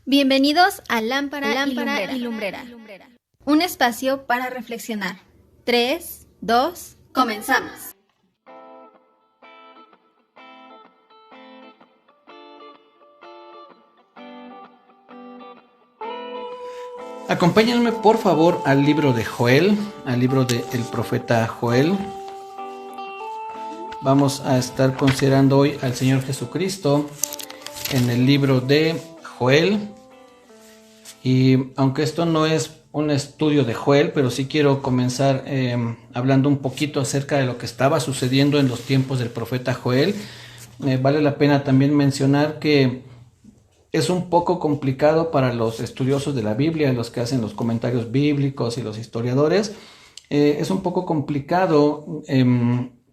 Bienvenidos a Lámpara y Lumbrera, un espacio para reflexionar. 3, 2, comenzamos. Acompáñenme por favor al libro de Joel, al libro del profeta Joel. Vamos a estar considerando hoy al Señor Jesucristo en el libro de Joel. Y aunque esto no es un estudio de Joel, pero sí quiero comenzar hablando un poquito acerca de lo que estaba sucediendo en los tiempos del profeta Joel. Vale la pena también mencionar que es un poco complicado para los estudiosos de la Biblia, los que hacen los comentarios bíblicos y los historiadores. Es un poco complicado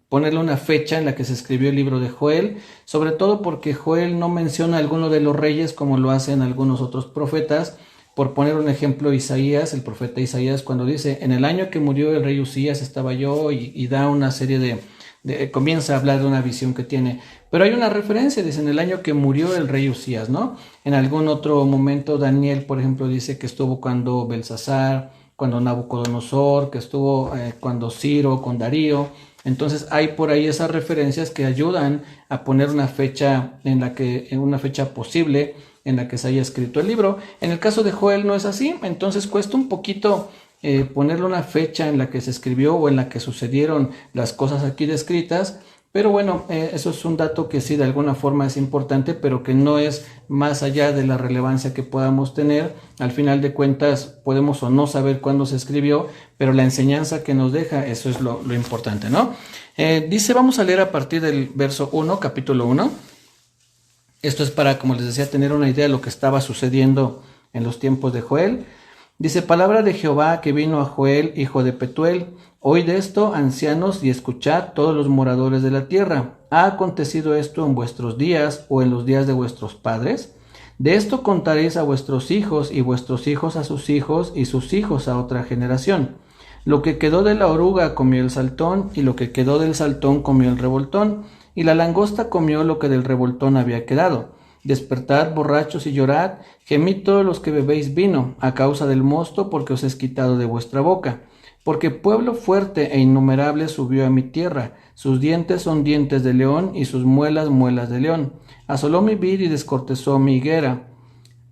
ponerle una fecha en la que se escribió el libro de Joel, sobre todo porque Joel no menciona a alguno de los reyes como lo hacen algunos otros profetas. Por poner un ejemplo, Isaías, el profeta Isaías, cuando dice, en el año que murió el rey Usías estaba yo, y da una serie comienza a hablar de una visión que tiene. Pero hay una referencia, dice, en el año que murió el rey Usías, ¿no? En algún otro momento Daniel, por ejemplo, dice que estuvo cuando Belsasar, cuando Nabucodonosor, que estuvo cuando Ciro, con Darío. Entonces hay por ahí esas referencias que ayudan a poner una fecha una fecha posible en la que se haya escrito el libro. En el caso de Joel no es así, entonces cuesta un poquito ponerle una fecha en la que se escribió o en la que sucedieron las cosas aquí descritas, pero bueno, eso es un dato que sí de alguna forma es importante, pero que no es más allá de la relevancia que podamos tener. Al final de cuentas podemos o no saber cuándo se escribió, pero la enseñanza que nos deja, eso es lo importante, ¿no? Dice, vamos a leer a partir del verso 1, capítulo 1. Esto es para, como les decía, tener una idea de lo que estaba sucediendo en los tiempos de Joel. Dice, palabra de Jehová que vino a Joel, hijo de Petuel. Oíd esto, ancianos, y escuchad todos los moradores de la tierra. ¿Ha acontecido esto en vuestros días o en los días de vuestros padres? De esto contaréis a vuestros hijos, y vuestros hijos a sus hijos, y sus hijos a otra generación. Lo que quedó de la oruga comió el saltón, y lo que quedó del saltón comió el revoltón, y la langosta comió lo que del revoltón había quedado. Despertad, borrachos, y llorad, gemid todos los que bebéis vino, a causa del mosto, porque os es quitado de vuestra boca. Porque pueblo fuerte e innumerable subió a mi tierra, sus dientes son dientes de león, y sus muelas, muelas de león. Asoló mi vid y descortezó mi higuera,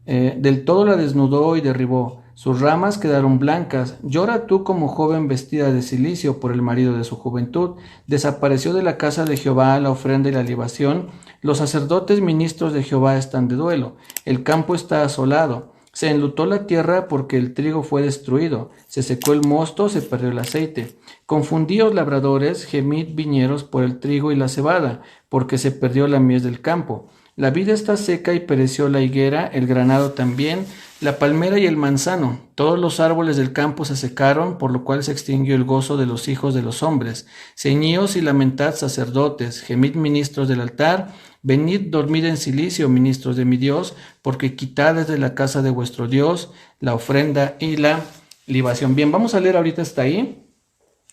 del todo la desnudó y derribó. Sus ramas quedaron blancas. Llora tú como joven vestida de cilicio por el marido de su juventud. Desapareció de la casa de Jehová la ofrenda y la libación. Los sacerdotes ministros de Jehová están de duelo. El campo está asolado. Se enlutó la tierra porque el trigo fue destruido. Se secó el mosto, se perdió el aceite. Confundíos labradores, gemid viñeros por el trigo y la cebada, porque se perdió la mies del campo. La vid está seca y pereció la higuera, el granado también, la palmera y el manzano. Todos los árboles del campo se secaron, por lo cual se extinguió el gozo de los hijos de los hombres. Ceñíos y lamentad, sacerdotes, gemid ministros del altar, venid, dormid en silicio, ministros de mi Dios, porque quitad desde la casa de vuestro Dios la ofrenda y la libación. Bien, vamos a leer ahorita hasta ahí.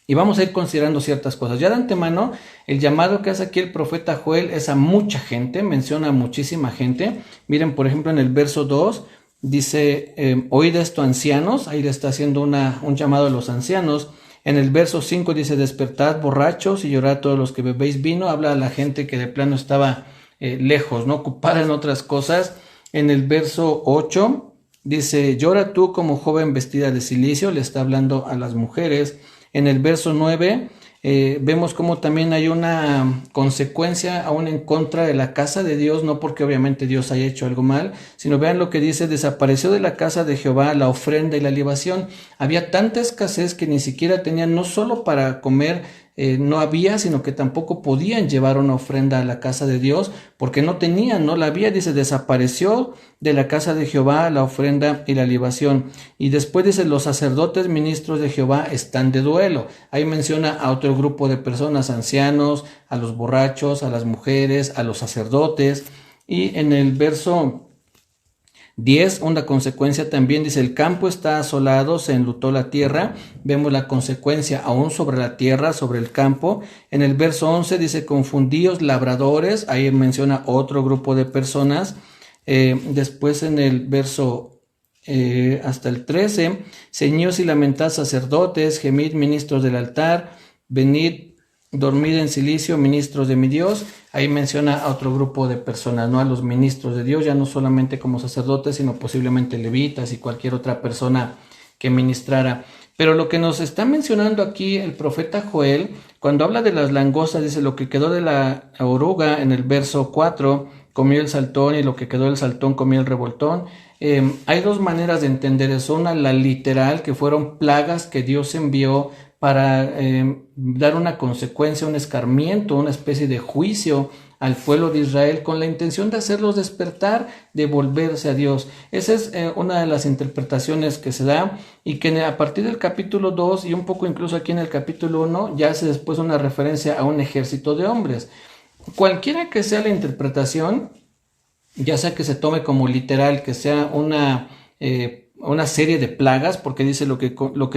Y vamos a ir considerando ciertas cosas. Ya de antemano, el llamado que hace aquí el profeta Joel es a mucha gente, menciona a muchísima gente. Miren, por ejemplo, en el verso 2 dice, oíd esto, ancianos. Ahí le está haciendo un llamado a los ancianos. En el verso 5 dice, despertad, borrachos, y llorad todos los que bebéis vino. Habla a la gente que de plano estaba lejos, ¿no? Ocupada en otras cosas. En el verso 8 dice, llora tú como joven vestida de cilicio. Le está hablando a las mujeres. En el verso 9 vemos como también hay una consecuencia aún en contra de la casa de Dios, no porque obviamente Dios haya hecho algo mal, sino vean lo que dice, desapareció de la casa de Jehová la ofrenda y la libación. Había tanta escasez que ni siquiera tenían, no solo para comer, no había, sino que tampoco podían llevar una ofrenda a la casa de Dios, porque no tenían, no la había. Dice, desapareció de la casa de Jehová la ofrenda y la libación. Y después dice, los sacerdotes ministros de Jehová están de duelo. Ahí menciona a otro grupo de personas, ancianos, a los borrachos, a las mujeres, a los sacerdotes. Y en el verso 10, una consecuencia también, dice, el campo está asolado, se enlutó la tierra. Vemos la consecuencia aún sobre la tierra, sobre el campo. En el verso 11 dice, confundíos labradores. Ahí menciona otro grupo de personas. Después en el verso hasta el 13, ceñíos y lamentad sacerdotes, gemid ministros del altar, venid, dormid en silicio, ministros de mi Dios. Ahí menciona a otro grupo de personas, ¿no? A los ministros de Dios, ya no solamente como sacerdotes, sino posiblemente levitas y cualquier otra persona que ministrara. Pero lo que nos está mencionando aquí el profeta Joel, cuando habla de las langostas, dice lo que quedó de la oruga en el verso 4, comió el saltón, y lo que quedó del saltón comió el revoltón. Hay dos maneras de entender eso. Una, la literal, que fueron plagas que Dios envió para dar una consecuencia, un escarmiento, una especie de juicio al pueblo de Israel con la intención de hacerlos despertar, de volverse a Dios. Esa es una de las interpretaciones que se da, y que a partir del capítulo 2 y un poco incluso aquí en el capítulo 1 ya hace después una referencia a un ejército de hombres. Cualquiera que sea la interpretación, ya sea que se tome como literal, que sea una serie de plagas, porque dice lo que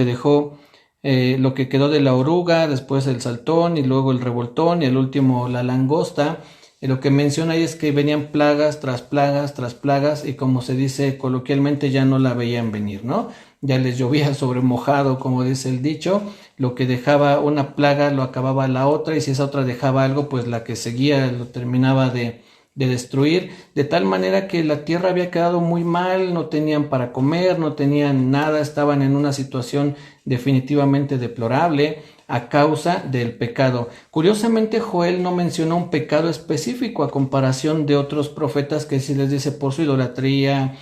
dejó, lo que quedó de la oruga, después el saltón y luego el revoltón y el último la langosta. Lo que menciona ahí es que venían plagas tras plagas tras plagas, y como se dice coloquialmente, ya no la veían venir, ¿no? Ya les llovía sobre mojado, como dice el dicho. Lo que dejaba una plaga lo acababa la otra, y si esa otra dejaba algo, pues la que seguía lo terminaba de destruir, de tal manera que la tierra había quedado muy mal, no tenían para comer, no tenían nada, estaban en una situación definitivamente deplorable a causa del pecado. Curiosamente, Joel no menciona un pecado específico a comparación de otros profetas que sí les dice por su idolatría,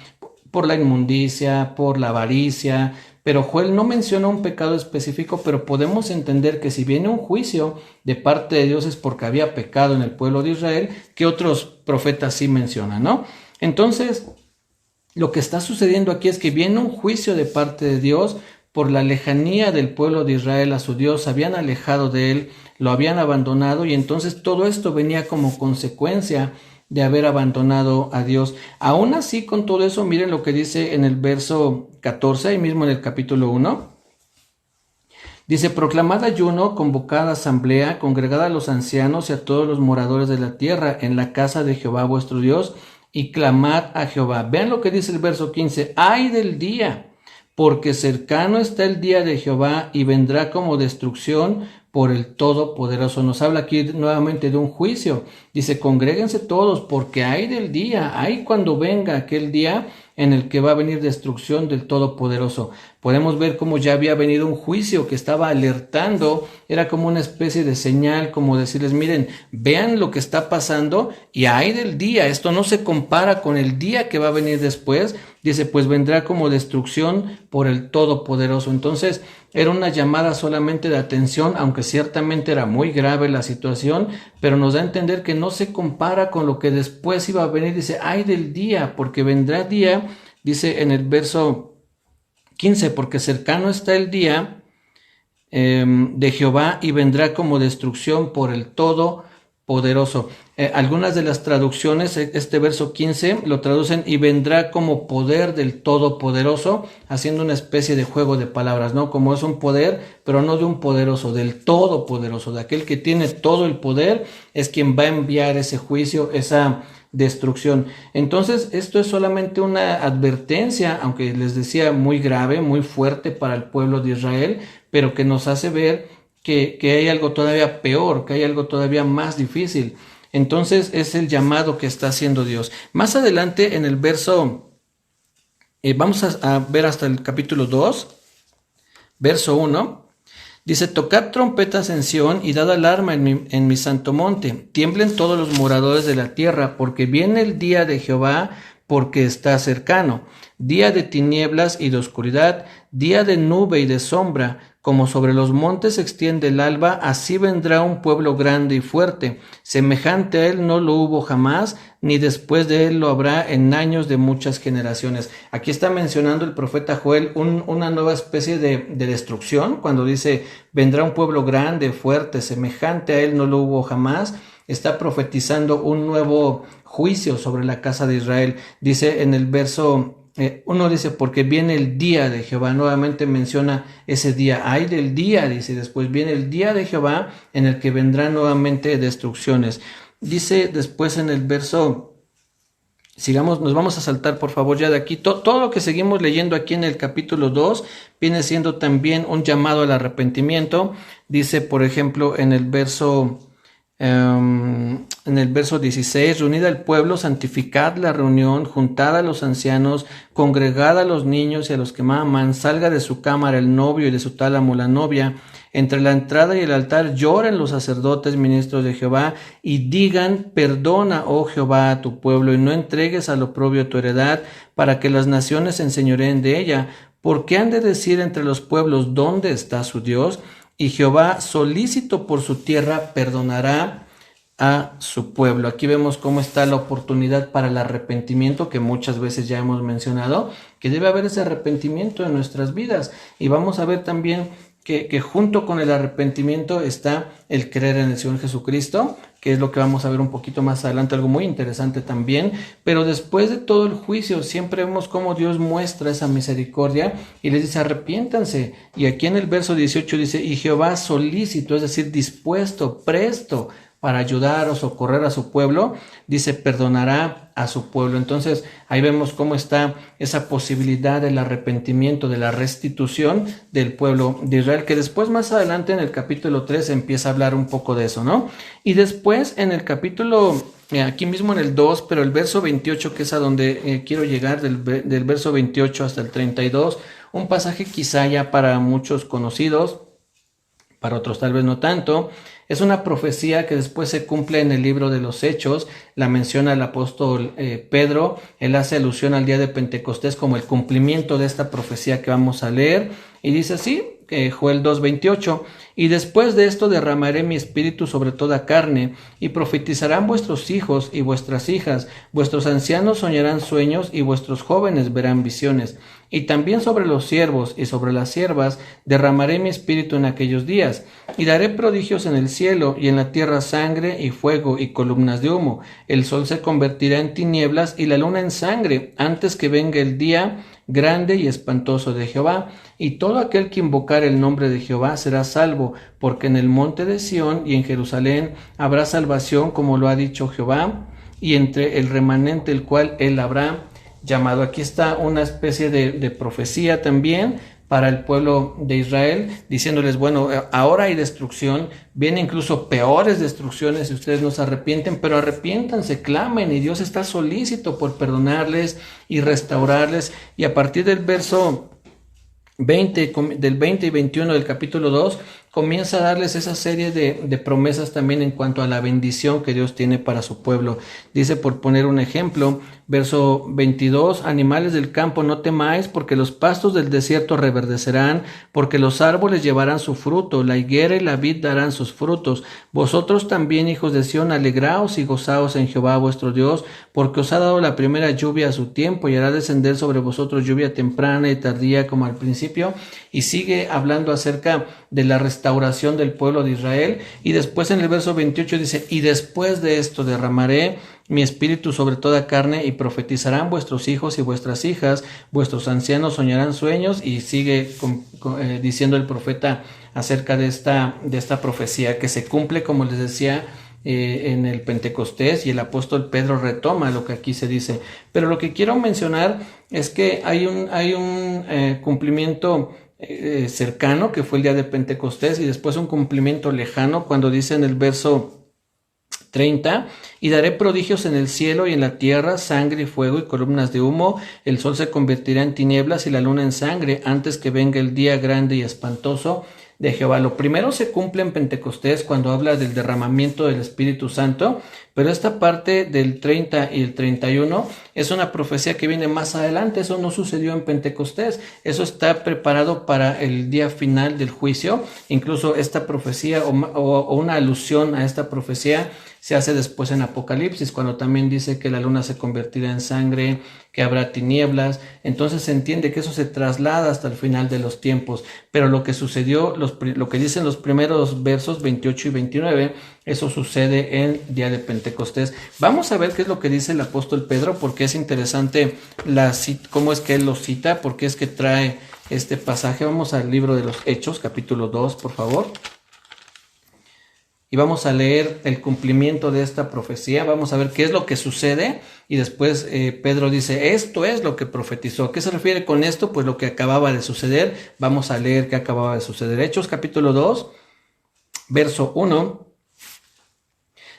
por la inmundicia, por la avaricia, pero Joel no menciona un pecado específico, pero podemos entender que si viene un juicio de parte de Dios es porque había pecado en el pueblo de Israel, que otros profetas sí mencionan, ¿no? Entonces, lo que está sucediendo aquí es que viene un juicio de parte de Dios por la lejanía del pueblo de Israel a su Dios. Se habían alejado de él, lo habían abandonado, y entonces todo esto venía como consecuencia de haber abandonado a Dios. Aún así, con todo eso, miren lo que dice en el verso 14, ahí mismo en el capítulo 1. Dice: proclamad ayuno, convocad asamblea, congregad a los ancianos y a todos los moradores de la tierra en la casa de Jehová vuestro Dios, y clamad a Jehová. Vean lo que dice el verso 15. Ay del día, porque cercano está el día de Jehová, y vendrá como destrucción por el Todopoderoso. Nos habla aquí nuevamente de un juicio. Dice: congréguense todos, porque hay del día, hay cuando venga aquel día en el que va a venir destrucción del Todopoderoso. Podemos ver cómo ya había venido un juicio que estaba alertando, era como una especie de señal, como decirles: miren, vean lo que está pasando, y hay del día, esto no se compara con el día que va a venir después. Dice: pues vendrá como destrucción por el Todopoderoso. Entonces, era una llamada solamente de atención, aunque ciertamente era muy grave la situación, pero nos da a entender que no se compara con lo que después iba a venir. Dice: ay del día, porque vendrá día, dice en el verso 15, porque cercano está el día de Jehová, y vendrá como destrucción por el Todopoderoso. Algunas de las traducciones, este verso 15 lo traducen: y vendrá como poder del Todopoderoso, haciendo una especie de juego de palabras, ¿no? Como es un poder, pero no de un poderoso, del Todopoderoso, de aquel que tiene todo el poder, es quien va a enviar ese juicio, esa destrucción. Entonces, esto es solamente una advertencia, aunque les decía muy grave, muy fuerte para el pueblo de Israel, pero que nos hace ver que hay algo todavía peor, que hay algo todavía más difícil. Entonces es el llamado que está haciendo Dios. Más adelante en el verso, vamos a ver hasta el capítulo 2, verso 1, dice: tocad trompetas en Sión y dad alarma en mi santo monte. Tiemblen todos los moradores de la tierra, porque viene el día de Jehová, porque está cercano. Día de tinieblas y de oscuridad, día de nube y de sombra. Como sobre los montes se extiende el alba, así vendrá un pueblo grande y fuerte. Semejante a él no lo hubo jamás, ni después de él lo habrá en años de muchas generaciones. Aquí está mencionando el profeta Joel una nueva especie de destrucción, cuando dice: vendrá un pueblo grande, fuerte, semejante a él no lo hubo jamás. Está profetizando un nuevo juicio sobre la casa de Israel. Dice en el verso 1, dice: porque viene el día de Jehová. Nuevamente menciona ese día. Ay del día, dice. Después viene el día de Jehová, en el que vendrán nuevamente destrucciones. Dice después en el verso Sigamos, nos vamos a saltar por favor ya de aquí. Todo lo que seguimos leyendo aquí en el capítulo 2 viene siendo también un llamado al arrepentimiento. Dice, por ejemplo, en el verso 16, reunid al pueblo, santificad la reunión, juntad a los ancianos, congregad a los niños y a los que maman, salga de su cámara el novio y de su tálamo la novia. Entre la entrada y el altar lloren los sacerdotes, ministros de Jehová, y digan, perdona, oh Jehová, a tu pueblo, y no entregues al oprobio tu heredad, para que las naciones se enseñoreen de ella. Porque han de decir entre los pueblos, ¿dónde está su Dios? Y Jehová, solícito por su tierra, perdonará a su pueblo. Aquí vemos cómo está la oportunidad para el arrepentimiento, que muchas veces ya hemos mencionado, que debe haber ese arrepentimiento en nuestras vidas. Y vamos a ver también que junto con el arrepentimiento está el creer en el Señor Jesucristo, que es lo que vamos a ver un poquito más adelante, algo muy interesante también. Pero después de todo el juicio, siempre vemos cómo Dios muestra esa misericordia y les dice, arrepiéntanse. Y aquí en el verso 18 dice, y Jehová solícito, es decir, dispuesto, presto, para ayudar o socorrer a su pueblo, dice, perdonará a su pueblo. Entonces, ahí vemos cómo está esa posibilidad del arrepentimiento, de la restitución del pueblo de Israel, que después más adelante en el capítulo 3 empieza a hablar un poco de eso, ¿no? Y después en el capítulo, aquí mismo en el 2, pero el verso 28, que es a donde quiero llegar, del verso 28 hasta el 32, un pasaje quizá ya para muchos conocidos, para otros tal vez no tanto. Es una profecía que después se cumple en el libro de los Hechos, la menciona el apóstol Pedro, él hace alusión al día de Pentecostés como el cumplimiento de esta profecía que vamos a leer, y dice así, Joel 2:28, y después de esto derramaré mi espíritu sobre toda carne, y profetizarán vuestros hijos y vuestras hijas, vuestros ancianos soñarán sueños, y vuestros jóvenes verán visiones. Y también sobre los siervos y sobre las siervas derramaré mi espíritu en aquellos días, y daré prodigios en el cielo y en la tierra, sangre y fuego y columnas de humo. El sol se convertirá en tinieblas y la luna en sangre, antes que venga el día grande y espantoso de Jehová. Y todo aquel que invocar el nombre de Jehová será salvo, porque en el monte de Sión y en Jerusalén habrá salvación, como lo ha dicho Jehová, y entre el remanente el cual él habrá llamado. Aquí está una especie de profecía también para el pueblo de Israel, diciéndoles, bueno, ahora hay destrucción, vienen incluso peores destrucciones si ustedes no se arrepienten, pero arrepiéntanse, clamen, y Dios está solícito por perdonarles y restaurarles. Y a partir del verso 20 y 21 del capítulo 2, comienza a darles esa serie de promesas también en cuanto a la bendición que Dios tiene para su pueblo. Dice, por poner un ejemplo, verso 22, animales del campo, no temáis, porque los pastos del desierto reverdecerán, porque los árboles llevarán su fruto, la higuera y la vid darán sus frutos. Vosotros también, hijos de Sión, alegraos y gozaos en Jehová vuestro Dios, porque os ha dado la primera lluvia a su tiempo, y hará descender sobre vosotros lluvia temprana y tardía como al principio. Y sigue hablando acerca de la restauración del pueblo de Israel, y después en el verso 28 dice, y después de esto derramaré mi espíritu sobre toda carne, y profetizarán vuestros hijos y vuestras hijas, vuestros ancianos soñarán sueños. Y sigue diciendo el profeta acerca de esta profecía que se cumple, como les decía, en el Pentecostés, y el apóstol Pedro retoma lo que aquí se dice. Pero lo que quiero mencionar es que hay un cumplimiento cercano, que fue el día de Pentecostés, y después un cumplimiento lejano, cuando dice en el verso 30, y daré prodigios en el cielo y en la tierra, sangre y fuego y columnas de humo. El sol se convertirá en tinieblas y la luna en sangre, antes que venga el día grande y espantoso de Jehová. Lo primero se cumple en Pentecostés, cuando habla del derramamiento del Espíritu Santo, pero esta parte del 30 y el 31 es una profecía que viene más adelante. Eso no sucedió en Pentecostés, eso está preparado para el día final del juicio. Incluso esta profecía o una alusión a esta profecía se hace después en Apocalipsis, cuando también dice que la luna se convertirá en sangre, que habrá tinieblas. Entonces se entiende que eso se traslada hasta el final de los tiempos. Pero lo que sucedió, lo que dicen los primeros versos 28 y 29, eso sucede en el día de Pentecostés. Vamos a ver qué es lo que dice el apóstol Pedro, porque es interesante cómo es que él lo cita, porque es que trae este pasaje. Vamos al libro de los Hechos, capítulo 2, por favor. y vamos a leer el cumplimiento de esta profecía. Vamos a ver qué es lo que sucede y después Pedro dice, esto es lo que profetizó. ¿Qué se refiere con esto? Pues lo que acababa de suceder. Vamos a leer qué acababa de suceder. Hechos capítulo 2, verso 1.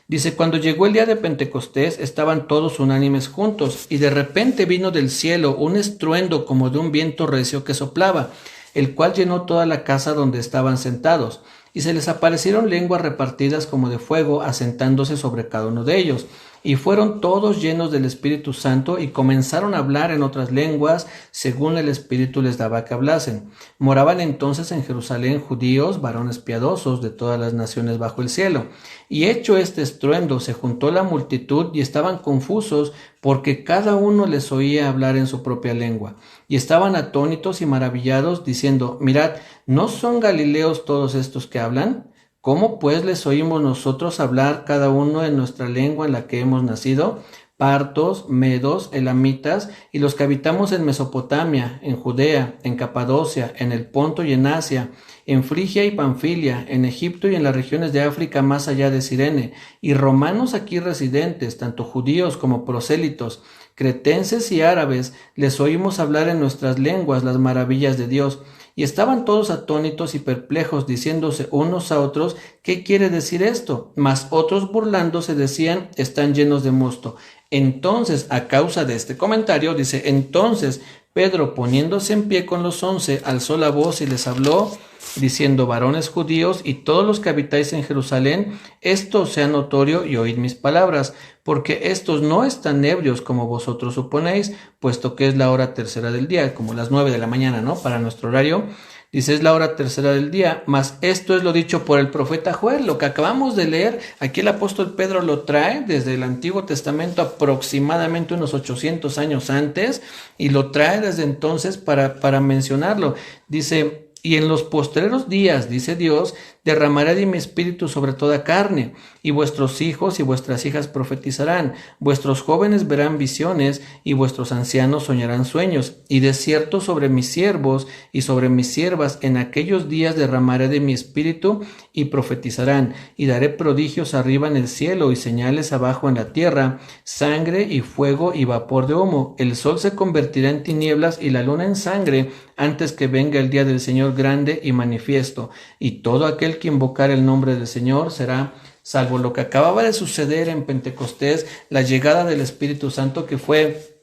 Dice, cuando llegó el día de Pentecostés, estaban todos unánimes juntos, y de repente vino del cielo un estruendo como de un viento recio que soplaba, el cual llenó toda la casa donde estaban sentados, y se les aparecieron lenguas repartidas como de fuego, asentándose sobre cada uno de ellos. Y fueron todos llenos del Espíritu Santo y comenzaron a hablar en otras lenguas, según el Espíritu les daba que hablasen. Moraban entonces en Jerusalén judíos, varones piadosos de todas las naciones bajo el cielo. Y hecho este estruendo, se juntó la multitud y estaban confusos, porque cada uno les oía hablar en su propia lengua. Y estaban atónitos y maravillados, diciendo, mirad, ¿no son galileos todos estos que hablan? ¿Cómo pues les oímos nosotros hablar cada uno en nuestra lengua en la que hemos nacido? Partos, medos, elamitas, y los que habitamos en Mesopotamia, en Judea, en Capadocia, en el Ponto y en Asia, en Frigia y Panfilia, en Egipto y en las regiones de África más allá de Cirene, y romanos aquí residentes, tanto judíos como prosélitos, cretenses y árabes, les oímos hablar en nuestras lenguas las maravillas de Dios. Y estaban todos atónitos y perplejos, diciéndose unos a otros, ¿qué quiere decir esto? Mas otros burlándose decían, están llenos de mosto. Entonces, a causa de este comentario, dice, entonces Pedro, poniéndose en pie con los 11, alzó la voz y les habló, diciendo, varones judíos y todos los que habitáis en Jerusalén, esto sea notorio y oíd mis palabras, porque estos no están ebrios como vosotros suponéis, puesto que es la hora tercera del día, como las 9 de la mañana, ¿no? Para nuestro horario. Dice, es la hora tercera del día, mas esto es lo dicho por el profeta Joel, lo que acabamos de leer. Aquí el apóstol Pedro lo trae desde el Antiguo Testamento aproximadamente unos 800 años antes, y lo trae desde entonces para mencionarlo. Dice, y en los postreros días, dice Dios, derramaré de mi espíritu sobre toda carne, y vuestros hijos y vuestras hijas profetizarán, vuestros jóvenes verán visiones, y vuestros ancianos soñarán sueños, y de cierto sobre mis siervos y sobre mis siervas en aquellos días derramaré de mi espíritu, y profetizarán, y daré prodigios arriba en el cielo, y señales abajo en la tierra, sangre y fuego y vapor de humo. El sol se convertirá en tinieblas y la luna en sangre, antes que venga el día del Señor grande y manifiesto, y todo aquel que invocar el nombre del Señor será salvo. Lo que acababa de suceder en Pentecostés, la llegada del Espíritu Santo, que fue,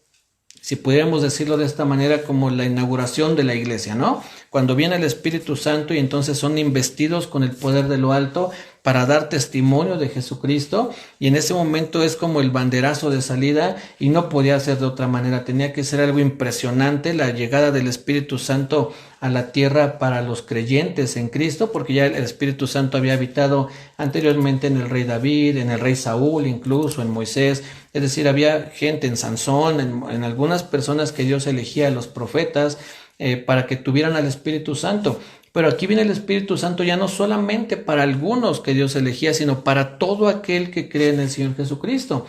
si pudiéramos decirlo de esta manera, como la inauguración de la iglesia, ¿no? Cuando viene el Espíritu Santo y entonces son investidos con el poder de lo alto para dar testimonio de Jesucristo, y en ese momento es como el banderazo de salida, y no podía ser de otra manera, tenía que ser algo impresionante la llegada del Espíritu Santo a la tierra para los creyentes en Cristo, porque ya el Espíritu Santo había habitado anteriormente en el rey David, en el rey Saúl, incluso en Moisés. Es decir, había gente en Sansón, en algunas personas que Dios elegía, los profetas, para que tuvieran al Espíritu Santo. Pero aquí viene el Espíritu Santo ya no solamente para algunos que Dios elegía, sino para todo aquel que cree en el Señor Jesucristo.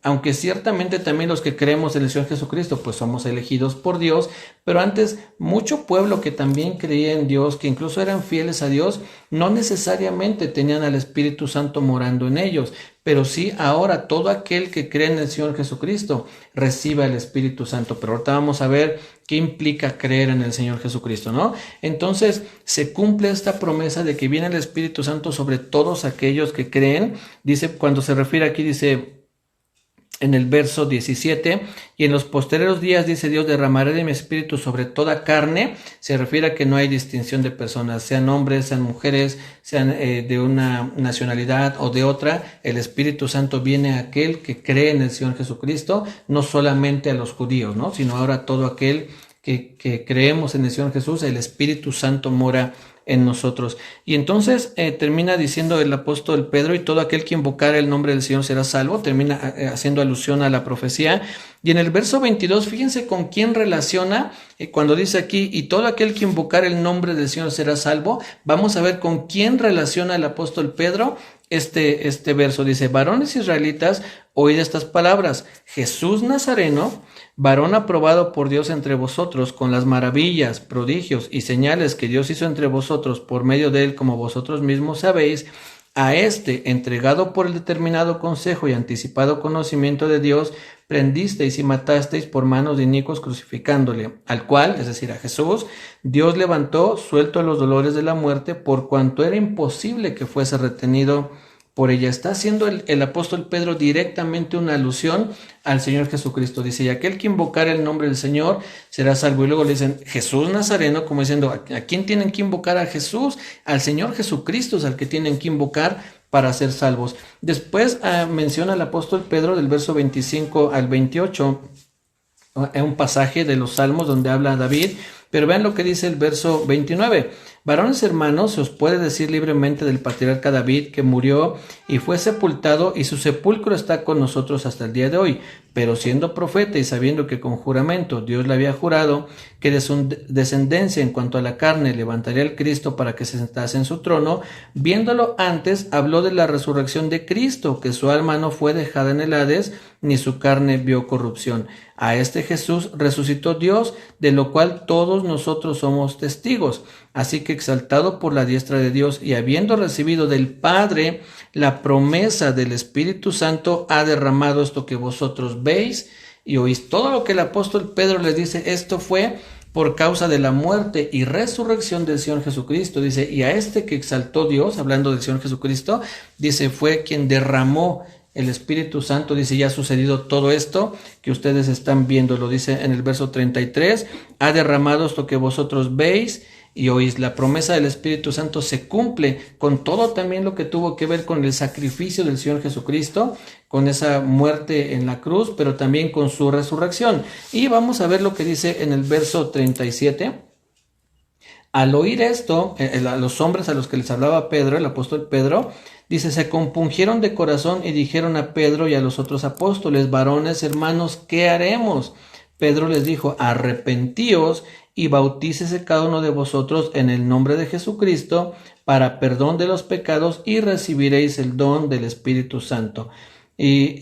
Aunque ciertamente también los que creemos en el Señor Jesucristo, pues somos elegidos por Dios, pero antes mucho pueblo que también creía en Dios, que incluso eran fieles a Dios, no necesariamente tenían al Espíritu Santo morando en ellos, pero sí ahora todo aquel que cree en el Señor Jesucristo recibe el Espíritu Santo. Pero ahorita vamos a ver qué implica creer en el Señor Jesucristo, ¿no? Entonces se cumple esta promesa de que viene el Espíritu Santo sobre todos aquellos que creen. Dice, cuando se refiere aquí, dice en el verso 17, y en los posteriores días, dice Dios, derramaré de mi espíritu sobre toda carne. Se refiere a que no hay distinción de personas, sean hombres, sean mujeres, sean de una nacionalidad o de otra. El Espíritu Santo viene a aquel que cree en el Señor Jesucristo, no solamente a los judíos, ¿no? Sino ahora a todo aquel que creemos en el Señor Jesús. El Espíritu Santo mora en nosotros. Y entonces termina diciendo el apóstol Pedro, y todo aquel que invocara el nombre del Señor será salvo. Termina haciendo alusión a la profecía. Y en el verso 22, fíjense con quién relaciona, cuando dice aquí, y todo aquel que invocara el nombre del Señor será salvo. Vamos a ver con quién relaciona el apóstol Pedro este verso. Dice, varones israelitas, oíd estas palabras, Jesús Nazareno, varón aprobado por Dios entre vosotros, con las maravillas, prodigios y señales que Dios hizo entre vosotros por medio de él, como vosotros mismos sabéis, A este, entregado por el determinado consejo y anticipado conocimiento de Dios, prendisteis y matasteis por manos de inicuos crucificándole, al cual, es decir, a Jesús, Dios levantó suelto de los dolores de la muerte, por cuanto era imposible que fuese retenido por ella. Está haciendo el apóstol Pedro directamente una alusión al Señor Jesucristo. Dice, y aquel que invocar el nombre del Señor será salvo. Y luego le dicen, Jesús Nazareno, como diciendo, ¿a quién tienen que invocar? A Jesús, al Señor Jesucristo es al que tienen que invocar para ser salvos. Después menciona el apóstol Pedro del verso 25 al 28, un pasaje de los Salmos donde habla David, pero vean lo que dice el verso 29. Varones hermanos, se os puede decir libremente del patriarca David, que murió y fue sepultado, y su sepulcro está con nosotros hasta el día de hoy. Pero siendo profeta y sabiendo que con juramento Dios le había jurado que de su descendencia en cuanto a la carne levantaría al Cristo para que se sentase en su trono, viéndolo antes, habló de la resurrección de Cristo, que su alma no fue dejada en el Hades, ni su carne vio corrupción. A este Jesús resucitó Dios, de lo cual todos nosotros somos testigos. Así que exaltado por la diestra de Dios y habiendo recibido del Padre la promesa del Espíritu Santo, ha derramado esto que vosotros veis y oís. Todo lo que el apóstol Pedro les dice, esto fue por causa de la muerte y resurrección del Señor Jesucristo. Dice, y a este que exaltó Dios, hablando del Señor Jesucristo, dice, fue quien derramó el Espíritu Santo. Dice, ya ha sucedido todo esto que ustedes están viendo. Lo dice en el verso 33, ha derramado esto que vosotros veis y oís. La promesa del Espíritu Santo se cumple con todo también lo que tuvo que ver con el sacrificio del Señor Jesucristo, con esa muerte en la cruz, pero también con su resurrección. Y vamos a ver lo que dice en el verso 37. Al oír esto, a los hombres a los que les hablaba Pedro, el apóstol Pedro, dice, se compungieron de corazón y dijeron a Pedro y a los otros apóstoles, varones hermanos, ¿qué haremos? Pedro les dijo, arrepentíos y bautícese cada uno de vosotros en el nombre de Jesucristo para perdón de los pecados y recibiréis el don del Espíritu Santo. Y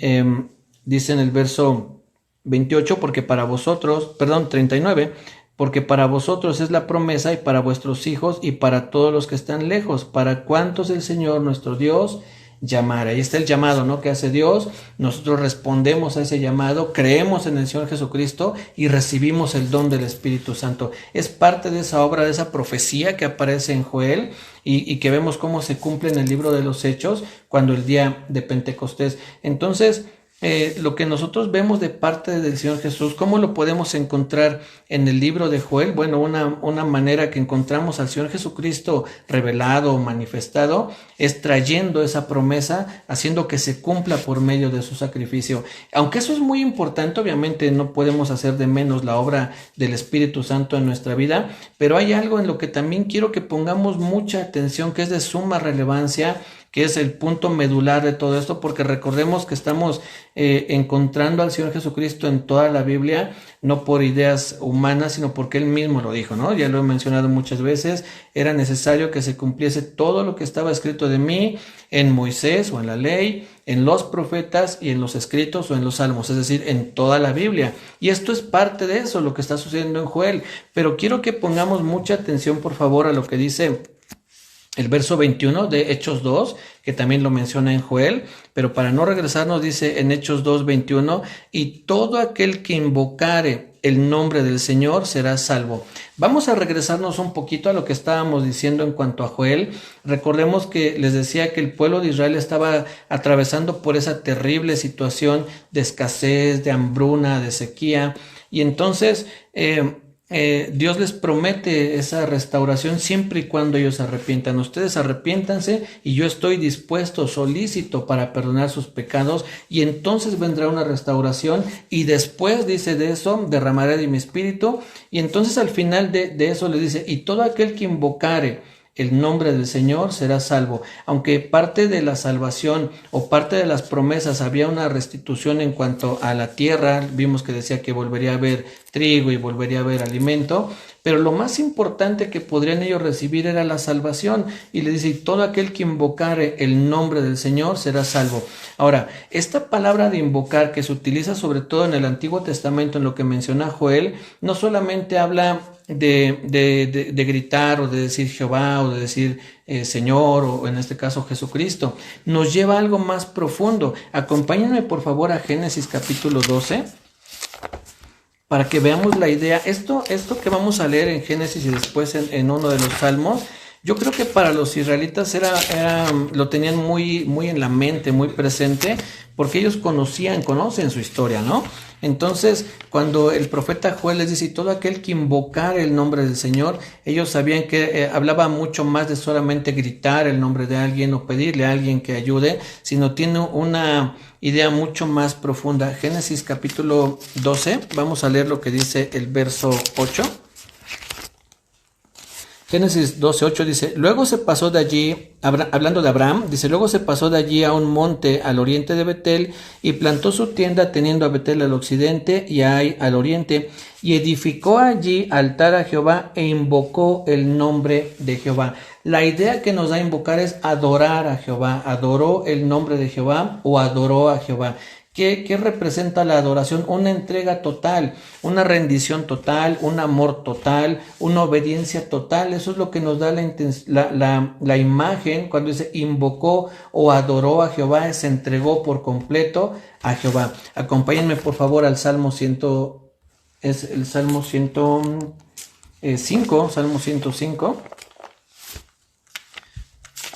dice en el verso 28, 39, porque para vosotros es la promesa y para vuestros hijos y para todos los que están lejos, para cuantos el Señor nuestro Dios llamar. Ahí está el llamado, ¿no?, que hace Dios. Nosotros respondemos a ese llamado, creemos en el Señor Jesucristo y recibimos el don del Espíritu Santo. Es parte de esa obra, de esa profecía que aparece en Joel y que vemos cómo se cumple en el libro de los Hechos cuando el día de Pentecostés. Entonces, lo que nosotros vemos de parte del Señor Jesús, ¿cómo lo podemos encontrar en el libro de Joel? Bueno, una manera que encontramos al Señor Jesucristo revelado o manifestado es trayendo esa promesa, haciendo que se cumpla por medio de su sacrificio. Aunque eso es muy importante, obviamente no podemos hacer de menos la obra del Espíritu Santo en nuestra vida, pero hay algo en lo que también quiero que pongamos mucha atención, que es de suma relevancia, que es el punto medular de todo esto, porque recordemos que estamos encontrando al Señor Jesucristo en toda la Biblia, no por ideas humanas, sino porque Él mismo lo dijo, ¿no? Ya lo he mencionado muchas veces, era necesario que se cumpliese todo lo que estaba escrito de mí en Moisés o en la ley, en los profetas y en los escritos o en los salmos, es decir, en toda la Biblia. Y esto es parte de eso, lo que está sucediendo en Joel. Pero quiero que pongamos mucha atención, por favor, a lo que dice el verso 21 de Hechos 2, que también lo menciona en Joel, pero para no regresarnos dice en Hechos 2, 21, y todo aquel que invocare el nombre del Señor será salvo. Vamos a regresarnos un poquito a lo que estábamos diciendo en cuanto a Joel. Recordemos que les decía que el pueblo de Israel estaba atravesando por esa terrible situación de escasez, de hambruna, de sequía, y entonces Dios les promete esa restauración siempre y cuando ellos se arrepientan. Ustedes arrepiéntanse y yo estoy dispuesto, solícito para perdonar sus pecados, y entonces vendrá una restauración, y después dice de eso derramaré de mi espíritu, y entonces al final de eso le dice, y todo aquel que invocare el nombre del Señor será salvo. Aunque parte de la salvación o parte de las promesas había una restitución en cuanto a la tierra, vimos que decía que volvería a haber trigo y volvería a haber alimento, pero lo más importante que podrían ellos recibir era la salvación, y le dice, y todo aquel que invocare el nombre del Señor será salvo. Ahora, esta palabra de invocar, que se utiliza sobre todo en el Antiguo Testamento, en lo que menciona Joel, no solamente habla de gritar o de decir Jehová o de decir Señor o en este caso Jesucristo. Nos lleva a algo más profundo. Acompáñenme por favor a Génesis capítulo 12 para que veamos la idea. Esto que vamos a leer en Génesis y después en uno de los Salmos, yo creo que para los israelitas lo tenían muy, muy en la mente, muy presente, porque ellos conocen su historia, ¿no? Entonces, cuando el profeta Joel les dice, y todo aquel que invocar el nombre del Señor, ellos sabían que hablaba mucho más de solamente gritar el nombre de alguien o pedirle a alguien que ayude, sino tiene una idea mucho más profunda. Génesis capítulo 12, vamos a leer lo que dice el verso 8. Génesis 12:8 dice, luego se pasó de allí, hablando de Abraham, dice, luego se pasó de allí a un monte al oriente de Betel y plantó su tienda teniendo a Betel al occidente y a Ai al oriente y edificó allí altar a Jehová e invocó el nombre de Jehová. La idea que nos da invocar es adorar a Jehová, adoró el nombre de Jehová o adoró a Jehová. ¿Qué representa la adoración? Una entrega total, una rendición total, un amor total, una obediencia total. Eso es lo que nos da la imagen cuando dice invocó o adoró a Jehová, se entregó por completo a Jehová. Acompáñenme por favor al Salmo 105, Salmo 105.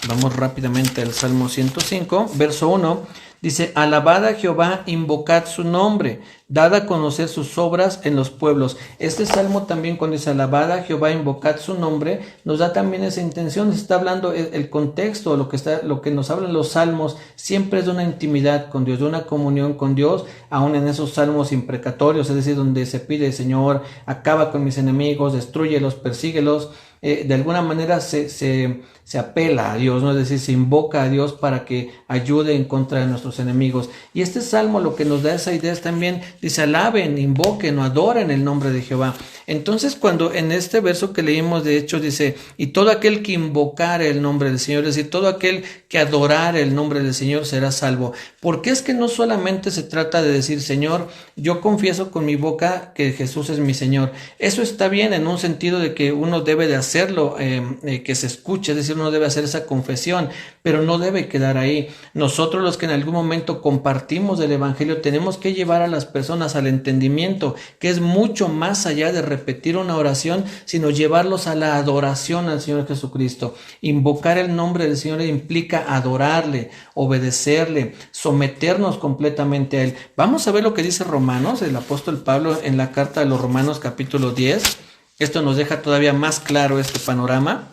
Vamos rápidamente al Salmo 105, verso 1. Dice, alabad a Jehová, invocad su nombre, dad a conocer sus obras en los pueblos. Este salmo también cuando dice alabad a Jehová, invocad su nombre, nos da también esa intención. Está hablando el contexto, lo que nos hablan los salmos, siempre es de una intimidad con Dios, de una comunión con Dios, aún en esos salmos imprecatorios, es decir, donde se pide, Señor, acaba con mis enemigos, destrúyelos, persíguelos. De alguna manera se apela a Dios, ¿no? Es decir, se invoca a Dios para que ayude en contra de nuestros enemigos. Y este salmo lo que nos da esa idea es también, dice, alaben, invoquen o adoren el nombre de Jehová. Entonces, cuando en este verso que leímos, de hecho, dice, y todo aquel que invocare el nombre del Señor, es decir, todo aquel que adorare el nombre del Señor será salvo. Porque es que no solamente se trata de decir, Señor, yo confieso con mi boca que Jesús es mi Señor. Eso está bien en un sentido de que uno debe de hacerlo, que se escuche, es decir, uno debe hacer esa confesión, pero no debe quedar ahí. Nosotros los que en algún momento compartimos del Evangelio tenemos que llevar a las personas al entendimiento, que es mucho más allá de repetir una oración, sino llevarlos a la adoración al Señor Jesucristo. Invocar el nombre del Señor implica adorarle, obedecerle, someternos completamente a Él. Vamos a ver lo que dice Romanos, el apóstol Pablo en la carta de los Romanos capítulo 10. Esto nos deja todavía más claro este panorama.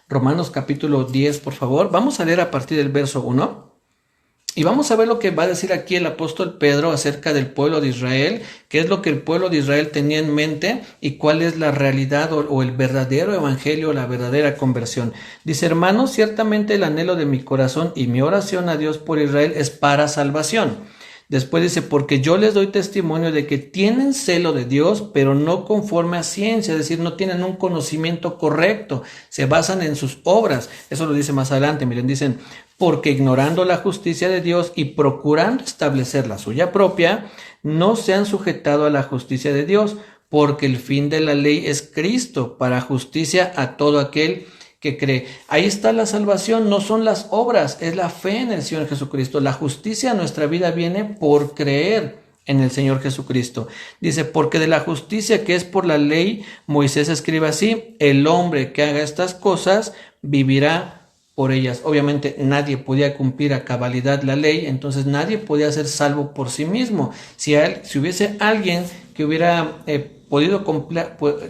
Romanos capítulo 10, por favor. Vamos a leer a partir del verso 1. Y vamos a ver lo que va a decir aquí el apóstol Pedro acerca del pueblo de Israel, qué es lo que el pueblo de Israel tenía en mente y cuál es la realidad o el verdadero evangelio, la verdadera conversión. Dice, hermanos, ciertamente el anhelo de mi corazón y mi oración a Dios por Israel es para salvación. Después dice, porque yo les doy testimonio de que tienen celo de Dios, pero no conforme a ciencia, es decir, no tienen un conocimiento correcto, se basan en sus obras. Eso lo dice más adelante, miren, dicen, porque ignorando la justicia de Dios y procurando establecer la suya propia, no se han sujetado a la justicia de Dios, porque el fin de la ley es Cristo, para justicia a todo aquel que cree. Ahí está la salvación, no son las obras, es la fe en el Señor Jesucristo. La justicia a nuestra vida viene por creer en el Señor Jesucristo. Dice, porque de la justicia que es por la ley, Moisés escribe así, el hombre que haga estas cosas vivirá por ellas. Obviamente nadie podía cumplir a cabalidad la ley, entonces nadie podía ser salvo por sí mismo. Si hubiese alguien que hubiera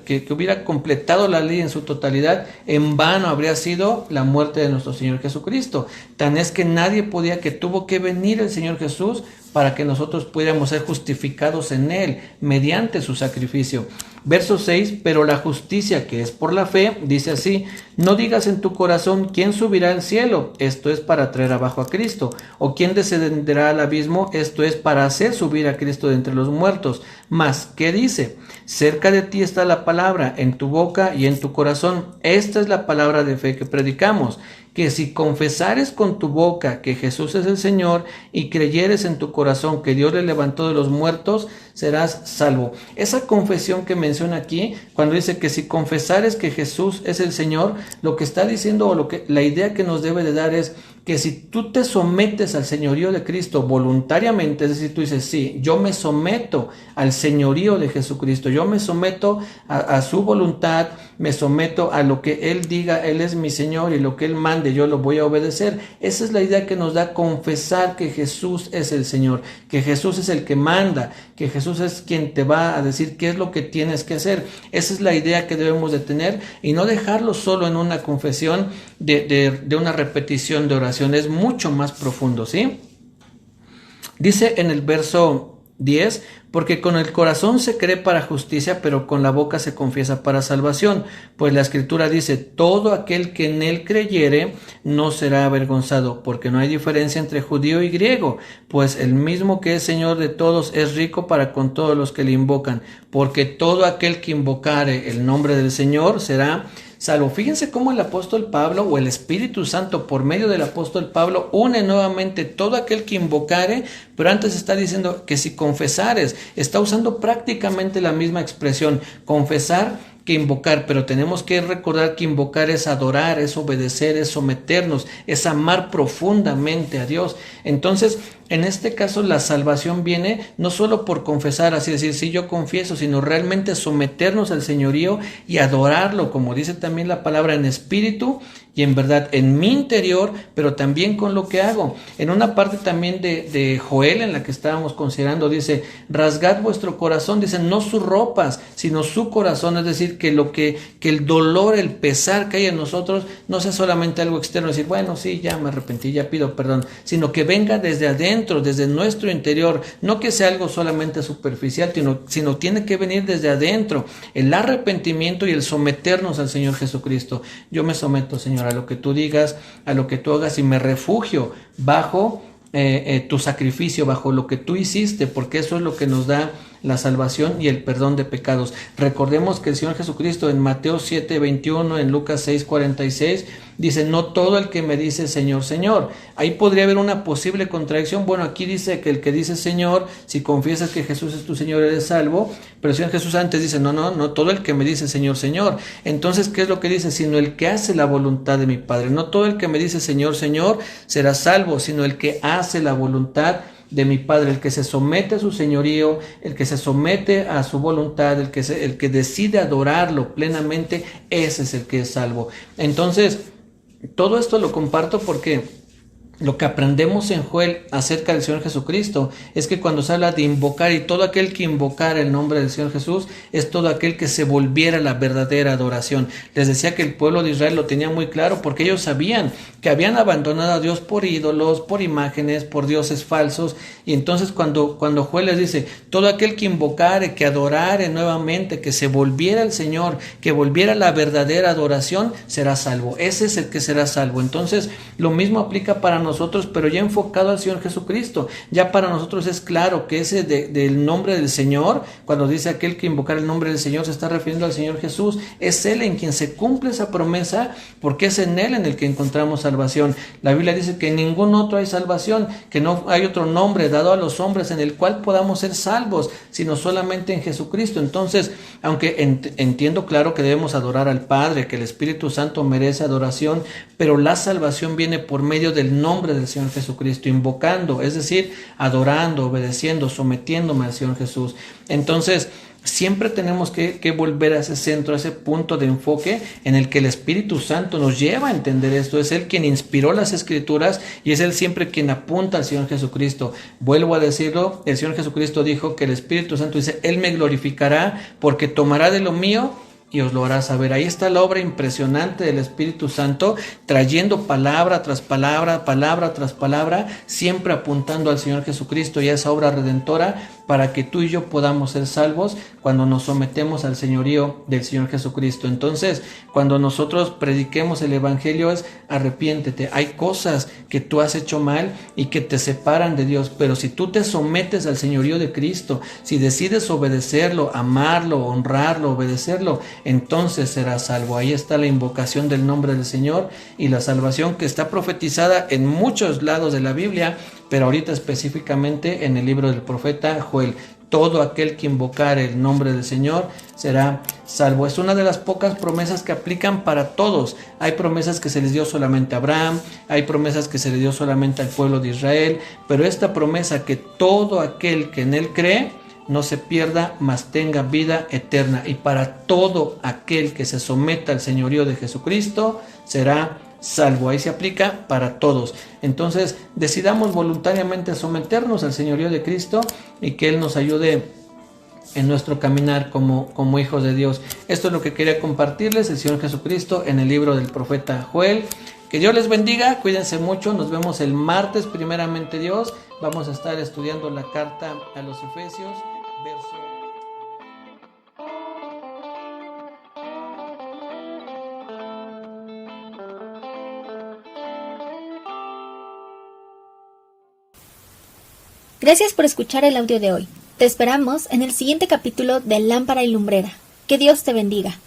que hubiera completado la ley en su totalidad, en vano habría sido la muerte de nuestro Señor Jesucristo. Tan es que nadie podía, que tuvo que venir el Señor Jesús para que nosotros pudiéramos ser justificados en Él, mediante su sacrificio. Verso 6, pero la justicia que es por la fe, dice así, No digas en tu corazón, ¿quién subirá al cielo? Esto es para traer abajo a Cristo. O ¿quién descenderá al abismo? Esto es para hacer subir a Cristo de entre los muertos. Mas, ¿qué dice? Cerca de ti está la palabra, en tu boca y en tu corazón. Esta es la palabra de fe que predicamos, que si confesares con tu boca que Jesús es el Señor y creyeres en tu corazón que Dios le levantó de los muertos, serás salvo. Esa confesión que menciona aquí, cuando dice que si confesares que Jesús es el Señor, lo que está diciendo o la idea que nos debe de dar es que si tú te sometes al señorío de Cristo voluntariamente, es decir, tú dices, sí, yo me someto al señorío de Jesucristo, yo me someto a su voluntad, me someto a lo que Él diga, Él es mi Señor y lo que Él mande, yo lo voy a obedecer. Esa es la idea que nos da confesar que Jesús es el Señor, que Jesús es el que manda, que Jesús es quien te va a decir qué es lo que tienes que hacer. Esa es la idea que debemos de tener y no dejarlo solo en una confesión de una repetición de oración. Es mucho más profundo, ¿sí? Dice en el verso 10, porque con el corazón se cree para justicia, pero con la boca se confiesa para salvación. Pues la Escritura dice, todo aquel que en él creyere no será avergonzado, porque no hay diferencia entre judío y griego, pues el mismo que es Señor de todos es rico para con todos los que le invocan, porque todo aquel que invocare el nombre del Señor será salvo. Fíjense cómo el apóstol Pablo o el Espíritu Santo por medio del apóstol Pablo une nuevamente todo aquel que invocare, pero antes está diciendo que si confesares, está usando prácticamente la misma expresión, confesar que invocar, pero tenemos que recordar que invocar es adorar, es obedecer, es someternos, es amar profundamente a Dios. Entonces, en este caso la salvación viene no solo por confesar, así decir, sí yo confieso, sino realmente someternos al señorío y adorarlo, como dice también la palabra, en espíritu y en verdad, en mi interior, pero también con lo que hago. En una parte también de Joel, en la que estábamos considerando, dice, rasgad vuestro corazón, dice, no sus ropas, sino su corazón, es decir, que el dolor, el pesar que hay en nosotros, no sea solamente algo externo, decir, bueno, sí, ya me arrepentí, ya pido perdón, sino que venga desde adentro, desde nuestro interior, no que sea algo solamente superficial, sino tiene que venir desde adentro, el arrepentimiento y el someternos al Señor Jesucristo. Yo me someto, Señor, a lo que tú digas, a lo que tú hagas, y me refugio bajo tu sacrificio, bajo lo que tú hiciste, porque eso es lo que nos da la salvación y el perdón de pecados. Recordemos que el Señor Jesucristo en Mateo 7:21, en Lucas 6:46, dice, no todo el que me dice Señor, Señor. Ahí podría haber una posible contradicción. Bueno, aquí dice que el que dice Señor, si confiesas que Jesús es tu Señor, eres salvo, pero el Señor Jesús antes dice, no todo el que me dice Señor, Señor. Entonces, ¿qué es lo que dice? Sino el que hace la voluntad de mi Padre. No todo el que me dice Señor, Señor será salvo, sino el que hace la voluntad de mi Padre, el que se somete a su señorío, el que se somete a su voluntad, el que decide adorarlo plenamente, ese es el que es salvo. Entonces, todo esto lo comparto porque lo que aprendemos en Joel acerca del Señor Jesucristo es que cuando se habla de invocar, y todo aquel que invocara el nombre del Señor Jesús, es todo aquel que se volviera a la verdadera adoración. Les decía que el pueblo de Israel lo tenía muy claro porque ellos sabían que habían abandonado a Dios por ídolos, por imágenes, por dioses falsos, y entonces cuando Joel les dice, todo aquel que invocare, que adorare nuevamente, que se volviera al Señor, que volviera a la verdadera adoración, será salvo. Ese es el que será salvo. Entonces, lo mismo aplica para nosotros, pero ya enfocado al Señor Jesucristo. Ya para nosotros es claro que ese del nombre del Señor, cuando dice aquel que invocar el nombre del Señor, se está refiriendo al Señor Jesús. Es Él en quien se cumple esa promesa, porque es en Él en el que encontramos salvación. La Biblia dice que en ningún otro hay salvación, que no hay otro nombre dado a los hombres en el cual podamos ser salvos, sino solamente en Jesucristo. Entonces, aunque entiendo claro que debemos adorar al Padre, que el Espíritu Santo merece adoración, pero la salvación viene por medio del nombre del Señor Jesucristo, invocando, es decir, adorando, obedeciendo, sometiéndome al Señor Jesús. Entonces, siempre tenemos que volver a ese centro, a ese punto de enfoque en el que el Espíritu Santo nos lleva a entender esto. Es Él quien inspiró las Escrituras y es Él siempre quien apunta al Señor Jesucristo. Vuelvo a decirlo, el Señor Jesucristo dijo que el Espíritu Santo dice, Él me glorificará porque tomará de lo mío y os lo hará saber. Ahí está la obra impresionante del Espíritu Santo, trayendo palabra tras palabra, palabra tras palabra, siempre apuntando al Señor Jesucristo y a esa obra redentora, para que tú y yo podamos ser salvos cuando nos sometemos al señorío del Señor Jesucristo. Entonces, cuando nosotros prediquemos el Evangelio es arrepiéntete. Hay cosas que tú has hecho mal y que te separan de Dios, pero si tú te sometes al señorío de Cristo, si decides obedecerlo, amarlo, honrarlo, obedecerlo, entonces serás salvo. Ahí está la invocación del nombre del Señor y la salvación que está profetizada en muchos lados de la Biblia, pero ahorita específicamente en el libro del profeta Joel. Todo aquel que invocare el nombre del Señor será salvo. Es una de las pocas promesas que aplican para todos. Hay promesas que se les dio solamente a Abraham, hay promesas que se le dio solamente al pueblo de Israel, pero esta promesa que todo aquel que en él cree no se pierda, mas tenga vida eterna. Y para todo aquel que se someta al señorío de Jesucristo será salvo. Ahí se aplica para todos. Entonces decidamos voluntariamente someternos al señorío de Cristo y que Él nos ayude en nuestro caminar como hijos de Dios. Esto es lo que quería compartirles, el Señor Jesucristo en el libro del profeta Joel. Que Dios les bendiga, cuídense mucho, nos vemos el martes, primeramente Dios. Vamos a estar estudiando la carta a los Efesios, verso... Gracias por escuchar el audio de hoy. Te esperamos en el siguiente capítulo de Lámpara y Lumbrera. Que Dios te bendiga.